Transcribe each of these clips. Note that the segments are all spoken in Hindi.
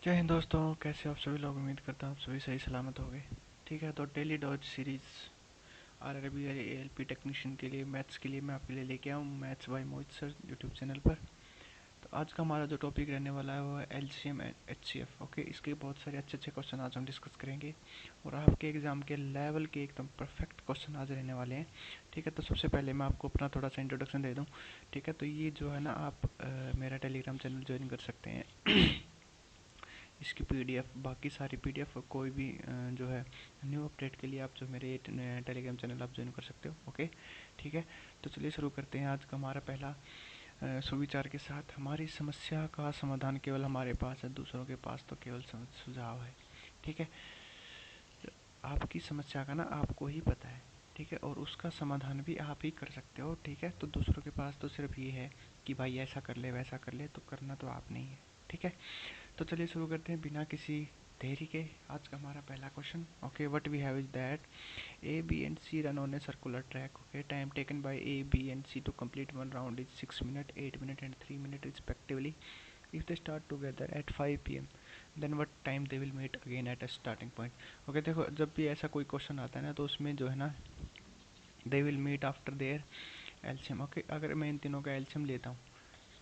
जय हिंद दोस्तों, कैसे आप सभी लोग। उम्मीद करता हूँ आप सभी सही सलामत होंगे। ठीक है, तो daily dose series RRB ALP technician के लिए, मैथ्स के लिए मैं आपके लिए लेके आऊँ maths by Mohit sir YouTube channel पर। तो आज का हमारा जो टॉपिक रहने वाला है वो है एलसीएम एंड एचसीएफ। ओके, इसके बहुत सारे अच्छे अच्छे क्वेश्चन आज हम डिस्कस करेंगे और आपके एग्जाम के लेवल के एकदम परफेक्ट क्वेश्चन आज रहने वाले हैं। ठीक है, तो सबसे पहले मैं आपको अपना थोड़ा सा इंट्रोडक्शन दे दूँ। ठीक है, तो ये जो है ना, आप मेरा टेलीग्राम चैनल ज्वाइन कर सकते हैं। इसकी पीडीएफ, बाकी सारी पीडीएफ, कोई भी जो है न्यू अपडेट के लिए आप जो मेरे टेलीग्राम चैनल आप ज्वाइन कर सकते हो। ओके, ठीक है। तो चलिए शुरू करते हैं आज का हमारा पहला सुविचार के साथ। हमारी समस्या का समाधान केवल हमारे पास है, दूसरों के पास तो केवल सुझाव है। ठीक है, आपकी समस्या का ना आपको ही पता है। ठीक है, और उसका समाधान भी आप ही कर सकते हो। ठीक है, तो दूसरों के पास तो सिर्फ ये है कि भाई ऐसा कर ले वैसा कर ले, तो करना तो आप नहीं है। ठीक है, तो चलिए शुरू करते हैं बिना किसी देरी के। आज का हमारा पहला question. Okay, what we have is that A B and C run on a circular track. Okay, time taken by A B and C to complete one round is 6 minute, 8 minute and 3 minute respectively. if they start together at 5 p.m. then what time they will meet again at a starting point. Okay, देखो जब भी ऐसा कोई क्वेश्चन आता है ना, तो उसमें जो है ना, they will meet after their एल्शियम। ओके, अगर मैं इन तीनों का एल्शियम लेता हूँ,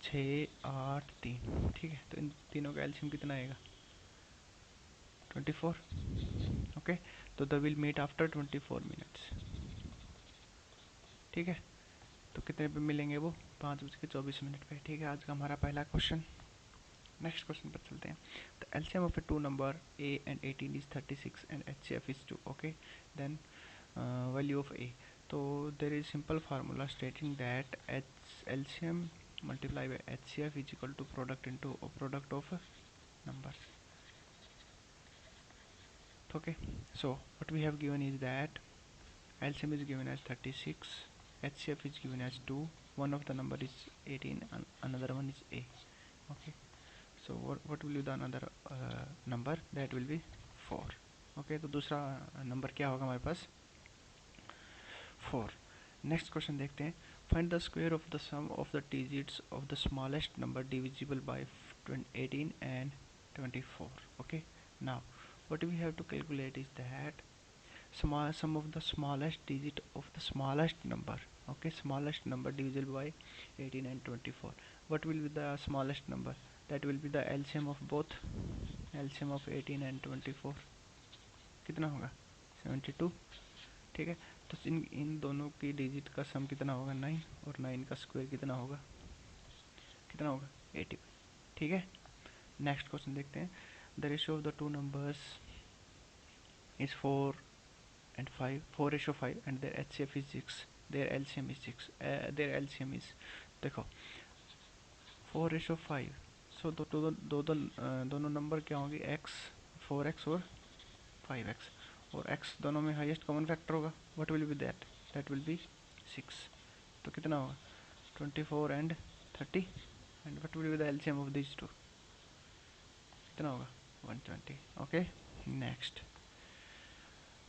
6 8 3, ठीक है, तो इन तीनों का एल्शियम कितना आएगा? 24। ओके, तो they will meet after 24 minutes. ठीक है, तो कितने पे मिलेंगे वो? 5:24 पे। ठीक है, आज का हमारा पहला क्वेश्चन। नेक्स्ट क्वेश्चन पर चलते हैं। The LCM of a two number a and 18 is 36 and HCF is 2। Okay, then value of a. तो there is simple formula stating that H LCM multiply by HCF is equal to product into product of numbers. Okay, so what we have given is that LCM is given as 36, HCF is given as 2, one of the number is 18 and another one is A. Okay, so what will be the another number? That will be 4. Okay, तो दूसरा नंबर क्या होगा हमारे पास? 4. नेक्स्ट क्वेश्चन देखते हैं। Find the square of the sum of the digits of the smallest number divisible by 18 and 24. Okay, now what we have to calculate is that small sum of the smallest digit of the smallest number. Okay, smallest number divisible by 18 and 24. What will be the smallest number? That will be the LCM of both, LCM of 18 and 24 कितना होगा? 72। ठीक है, तो इन इन दोनों की डिजिट का सम कितना होगा? 9, और 9 का स्क्वायर कितना होगा? कितना होगा? 80। ठीक है, नेक्स्ट क्वेश्चन देखते हैं। The ratio of the two numbers is 4 and 5, 4:5, and their HCF is 6, their LCM is 6, their LCM is, देखो 4:5, सो दोनों नंबर क्या होंगे? x, 4x और 5x, और x दोनों में हाईएस्ट कॉमन फैक्टर होगा। What will be that? That will be 6। तो कितना होगा? 24 and 30, and what will be the LCM of this two? कितना होगा? 120। Okay, next.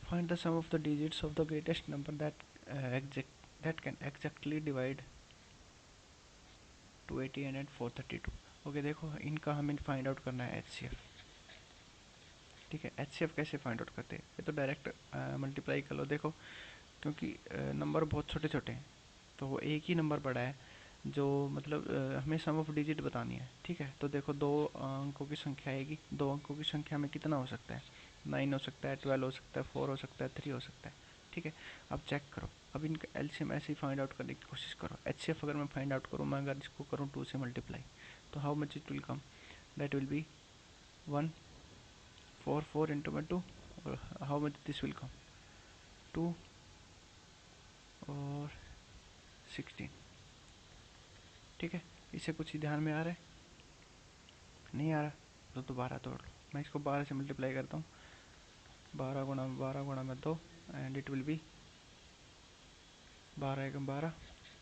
Find the sum of the digits of the greatest number that can exactly divide 280 and 432. Okay, देखो इनका हमें फाइंड आउट करना है एचसीएफ। ठीक है, एचसीएफ कैसे फाइंड आउट करते हैं? ये तो डायरेक्ट मल्टीप्लाई कर लो। देखो, क्योंकि नंबर बहुत छोटे छोटे हैं, तो वो एक ही नंबर बड़ा है, जो मतलब हमें सम ऑफ डिजिट बतानी है। ठीक है, तो देखो दो अंकों की संख्या आएगी, दो अंकों की संख्या में कितना हो सकता है? 9 हो सकता है, 12 हो सकता है, 4 हो सकता है, 3 हो सकता है। ठीक है, अब चेक करो। अब इनका एलसीएम ऐसे ही फाइंड आउट करने की कोशिश करो। एचसीएफ अगर मैं फाइंड आउट करूँ, मैं अगर इसको करूँ 2 से मल्टीप्लाई, तो how much it will come? That will be 1, 4, 4 into में 2, और how much this will come? 2 और 16। ठीक है, इससे कुछ ध्यान में आ रहा है? नहीं आ रहा? तो दोबारा तोड़ लो। मैं इसको 12 से मल्टीप्लाई करता हूँ। 12 गुणा में 2, एंड इट विल बी 12 × 12,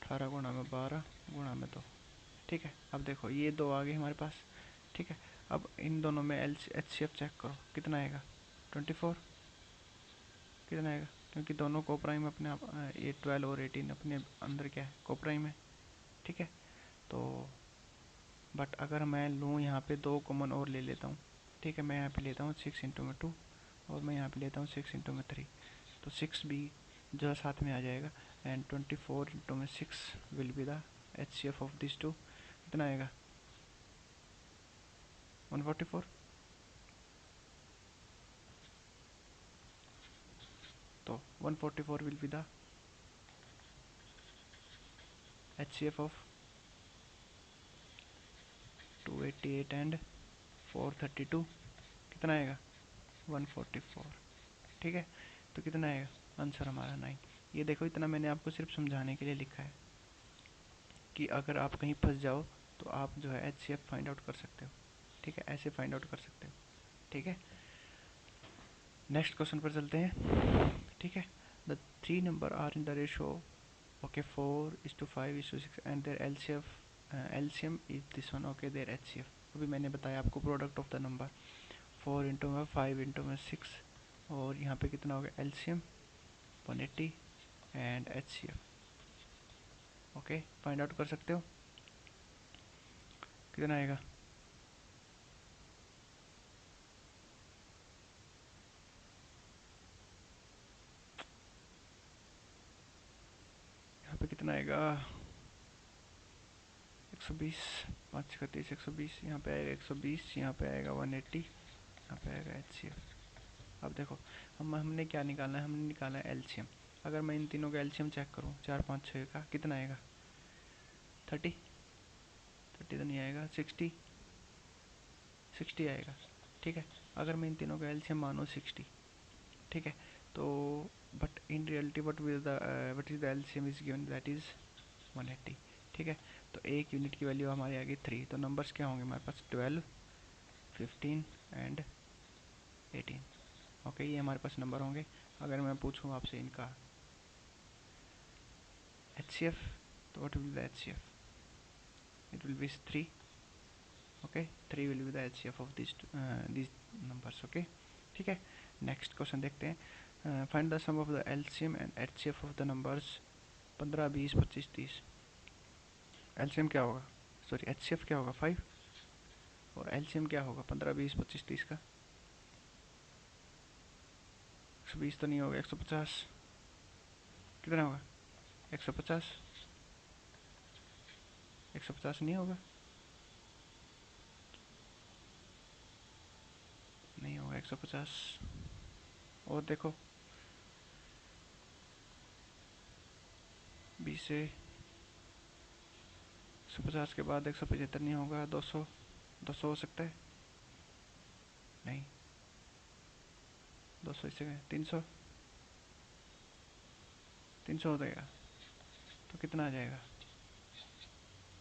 18 × 12 × 2। ठीक है, अब देखो ये दो आ गए हमारे पास। ठीक है, अब इन दोनों में एच सी एफ चेक करो, कितना आएगा? 24। कितना आएगा? क्योंकि दोनों को प्राइम अपने आप, ये 12 और 18 अपने अंदर क्या है? को प्राइम है। ठीक है, तो बट अगर मैं लूँ यहाँ पे 2 कॉमन और ले लेता हूँ, ठीक है, मैं यहाँ पे लेता हूँ 6 इंटू में 2 और मैं यहाँ पे लेता हूँ 6 इंटू में 3, तो 6 भी जो है साथ में आ जाएगा एंड 24 इंटू में 6 will be the HCF of this two. कितना आएगा 144। तो 144 will be the HCF of 288 and 432। कितना आएगा 144। ठीक है, तो कितना आएगा आंसर हमारा 9। ये देखो, इतना मैंने आपको सिर्फ समझाने के लिए लिखा है कि अगर आप कहीं फंस जाओ तो आप जो है HCF फाइंड आउट कर सकते हो। ठीक है, ऐसे फाइंड आउट कर सकते हो। ठीक है, नेक्स्ट क्वेश्चन पर चलते हैं। ठीक है, the three number are in the ratio okay 4:5:6 and there LCM is this one. Okay, there HCF अभी मैंने बताया आपको, product of the number 4 into में 5 इंटू में 6 और यहाँ पे कितना हो गया LCM 180 and HCF। Okay, find out कर सकते हो कितना आएगा। यहाँ पे कितना आएगा 120, 5 का 30, 120, यहाँ पे आएगा 120, यहाँ पे आएगा 180, यहाँ पे आएगा HCF। अब देखो, हमने क्या निकालना है, हमने निकाला है LCM। अगर मैं इन तीनों का LCM चेक करूँ 4 5 6 का कितना आएगा 30, 30 तो नहीं आएगा, 60, 60 आएगा। ठीक है, अगर मैं इन तीनों का LCM मानूँ 60, ठीक है, तो but in reality what is the LCM is given, that is 180। ठीक है, तो एक यूनिट की वैल्यू हमारी आ गई 3, तो नंबर्स क्या होंगे हमारे पास 12, 15 एंड 18। ओके, ये हमारे पास नंबर होंगे। अगर मैं पूछूँ आपसे इनका HCF, तो what will be the HCF, it will be 3. Okay, 3 will be the HCF of these numbers. Okay, ठीक है, नेक्स्ट क्वेश्चन देखते हैं। Find the sum of the LCM and HCF of the numbers 15 20 25 30। LCM क्या होगा, सॉरी HCF क्या होगा 5 और LCM क्या होगा 15 20 25 30 का 120 तो नहीं होगा, 150 कितना होगा 150, 150 नहीं होगा, नहीं होगा 150। और देखो 20 से 150 के बाद 175 नहीं होगा, 200, 200 हो सकता है, नहीं 200 इससे 300, 300 हो जाएगा, तो कितना आ जाएगा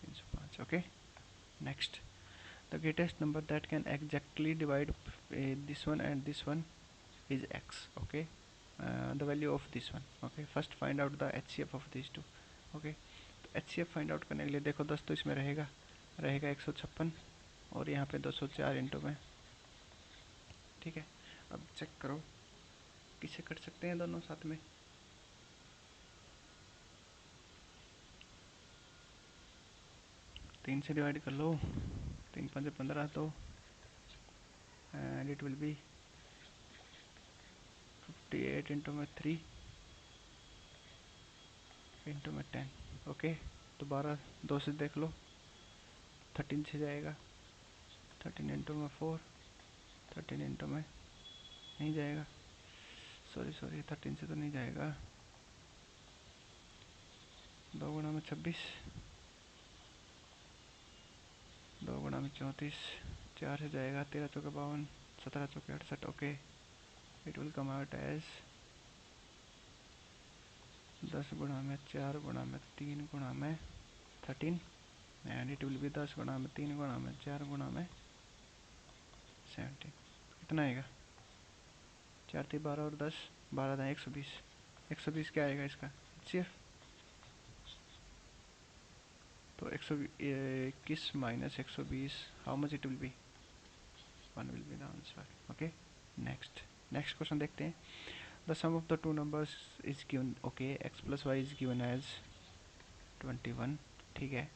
305। Okay, next, the greatest number that can exactly divide this one and this one is x। Okay, the value of this one. Okay, first find out the HCF of this two. Okay, तो HCF फाइंड आउट करने के लिए देखो 10 तो इसमें रहेगा, रहेगा 156 और यहाँ पे 204 इंटू में। ठीक है, अब चेक करो किसे कर सकते हैं दोनों साथ में, 3 से डिवाइड कर लो, 3 5 15, तो and it will B 58 into में 3 इंटू में 10। ओके, तो 12 2 से देख लो, 13 से जाएगा, 13 इंटू में 4, 13 इंटू में नहीं जाएगा, सॉरी सॉरी 13 से तो नहीं जाएगा, 2 गुना में 26, 2 गुना में 34, 4 से जाएगा, 13 चौके 52, 17 चौके 68। Okay, it will come out as 10 गुना में 4 गुना में 3 गुना में 13 एंड इट विल बी 10 गुना में 3 गुना में 4 गुना में 17। कितना आएगा 4 3 12 और 10, 12 था 120, 120 क्या आएगा इसका HCF, तो 121 minus 120 how much it will be, 1 will be the answer. Okay, next, next question देखते हैं। The sum of the two numbers is given. Okay, x plus Y is given as 21। ठीक है,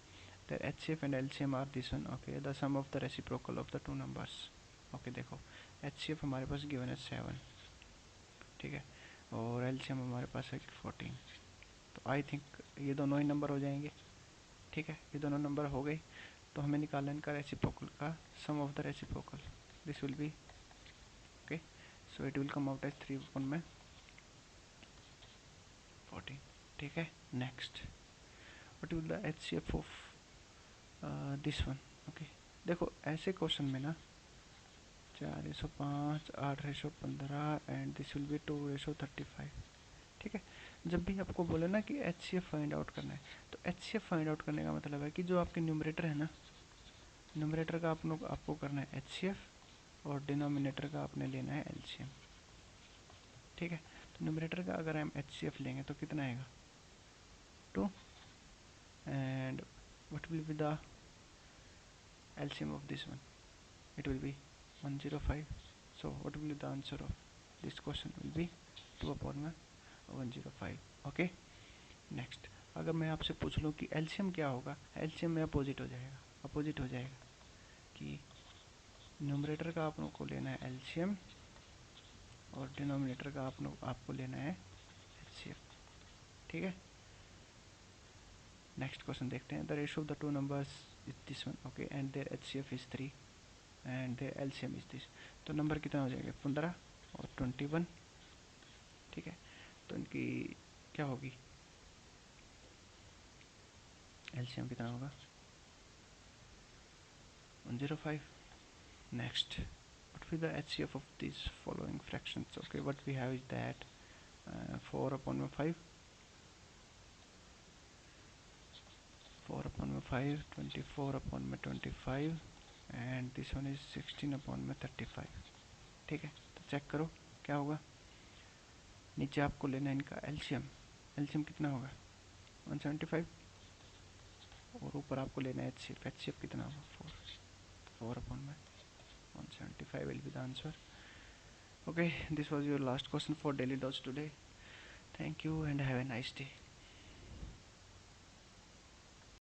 the HCF and LCM are this one. Okay, the sum of the reciprocal of the two numbers. Okay देखो, HCF हमारे पास गिवन है 7, ठीक है, और LCM हमारे पास है 14। तो आई थिंक ये दोनों ही नंबर हो जाएंगे, ठीक है, ये दोनों नंबर हो गए। तो हमें निकालना इनका रेसिप्रोकल का sum of the reciprocal, this will be okay, so it will come out as 3 upon में 14, ठीक है। Next, what will the HCF of this one, okay. देखो ऐसे क्वेश्चन में ना 4:5, 8:15 एंड दिस विल बी 2:35, ठीक है। जब भी आपको बोले ना कि HCF फाइंड आउट करना है, तो HCF फाइंड आउट करने का मतलब है कि जो आपके न्यूमरेटर है ना, न्यूमरेटर का आपको करना है HCF और डिनोमिनेटर का आपने लेना है LCM, ठीक है। तो न्यूमरेटर का अगर हम HCF लेंगे तो कितना आएगा 2, and what will be the LCM of this one, it will be 105. So what will be the answer of this question will be 2 upon में 105, okay। नेक्स्ट, अगर मैं आपसे पूछ लूँ कि LCM क्या होगा, LCM में अपोजिट हो जाएगा, अपोजिट हो जाएगा कि न्यूमरेटर का आप लोग को लेना है LCM और डिनोमिनेटर का आपको लेना है HCF, ठीक है। नेक्स्ट क्वेश्चन देखते हैं, the ratio of the two numbers is this one, okay, and their HCF is 3 and there LCM is this. तो नंबर कितना हो जाएगा 15 और 21, ठीक है। तो इनकी क्या होगी, LCM कितना होगा 105। Next, what will the HCF of these following fractions, okay, what we have is that 4 upon में 5, 4 upon में 5, 24 upon में 25 and this one is 16 upon में 35, ठीक है। तो चेक करो क्या होगा, नीचे आपको लेना है इनका LCM, LCM कितना होगा 175, और ऊपर आपको लेना है HCF, HCF कितना होगा 4, 4 अपॉन में 175 will be the answer. Okay, this was your last question for daily dots today. Thank you and have a nice day.